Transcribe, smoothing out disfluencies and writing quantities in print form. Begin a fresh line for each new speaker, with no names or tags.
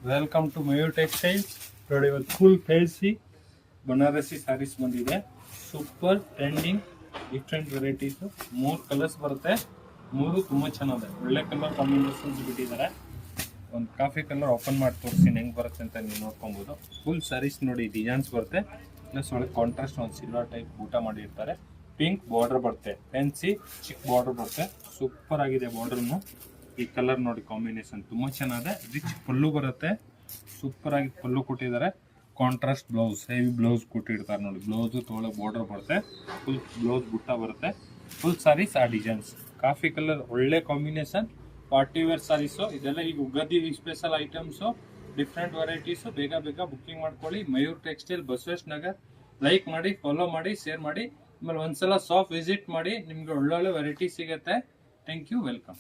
Welcome to Mayur textiles. ನೋಡಿ ಇವತ್ತು full fancy Banarasi saris ಬಂದಿದೆ. Super trending different varieties. 3 colours ಬರುತ್ತೆ. 3 ತುಂಬಾ ಚೆನ್ನಾಗಿದೆ. ಒಳ್ಳೆ ಕಲರ್ ಕಾಂಬಿನೇಷನ್ಸ್ ಬಿಟ್ಟಿದ್ದಾರೆ. ಒಂದು ಕಾಫಿ ಕಲರ್ ಓಪನ್ ಮಾಡಿ ತೋರಿಸ್ತೀನಿ ಹೆಂಗೆ ಬರುತ್ತೆ ಅಂತ ನೀವು ನೋಡ್ಕೊಬೋದು. ಫುಲ್ ಸ್ಯಾರೀಸ್ ನೋಡಿ ಡಿಸೈನ್ಸ್ ಬರುತ್ತೆ. ಪ್ಲಸ್ ಒಳಗೆ ಕಾಂಟ್ರಾಸ್ಟ್ ಒಂದು ಸಿಲ್ವರ್ ಟೈಪ್ ಊಟ ಮಾಡಿರ್ತಾರೆ. ಪಿಂಕ್ ಬಾರ್ಡರ್ ಬರುತ್ತೆ. ಫ್ಯಾನ್ಸಿ ಚಿಕ್ಕ ಬಾರ್ಡರ್ ಬರುತ್ತೆ. ಸೂಪರ್ ಆಗಿದೆ ಬಾರ್ಡರ್ನು. ಈ ಕಲರ್ ನೋಡಿ ಕಾಂಬಿನೇಷನ್ ತುಂಬಾ ಚೆನ್ನಾಗಿದೆ. ರಿಚ್ ಪಲ್ಲು ಬರುತ್ತೆ. ಸೂಪರ್ ಆಗಿ ಪಲ್ಲು ಕೊಟ್ಟಿದ್ದಾರೆ. ಕಾಂಟ್ರಾಸ್ಟ್ ಬ್ಲೌಸ್, ಹೆವಿ ಬ್ಲೌಸ್ ಕೊಟ್ಟಿರ್ತಾರೆ ನೋಡಿ. ಬ್ಲೌಸ್ ತೊಗೊಳಗೆ ಬಾರ್ಡರ್ ಬರುತ್ತೆ. ಫುಲ್ ಬ್ಲೌಸ್ ಬುಟ್ಟ ಬರುತ್ತೆ. ಫುಲ್ ಸಾರೀಸ್ ಆ ಡಿಸೈನ್ಸ್. ಕಾಫಿ ಕಲರ್ ಒಳ್ಳೆ ಕಾಂಬಿನೇಷನ್. ಪಾರ್ಟಿ ವೇರ್ ಸಾರೀಸು ಇದೆಲ್ಲ. ಈಗ Ugadi special items, different varieties. ಬೇಗ ಬುಕ್ಕಿಂಗ್ ಮಾಡ್ಕೊಳ್ಳಿ. ಮಯೂರ್ ಟೆಕ್ಸ್ಟೈಲ್, ಬಸವೇಶ್ ನಗರ್. ಲೈಕ್ ಮಾಡಿ, ಫಾಲೋ ಮಾಡಿ, ಶೇರ್ ಮಾಡಿ. ಆಮೇಲೆ ಒಂದ್ಸಲ ಶಾಪ್ ವಿಸಿಟ್ ಮಾಡಿ. ನಿಮ್ಗೆ ಒಳ್ಳೊಳ್ಳೆ ವೆರೈಟಿ ಸಿಗುತ್ತೆ. Thank you, welcome.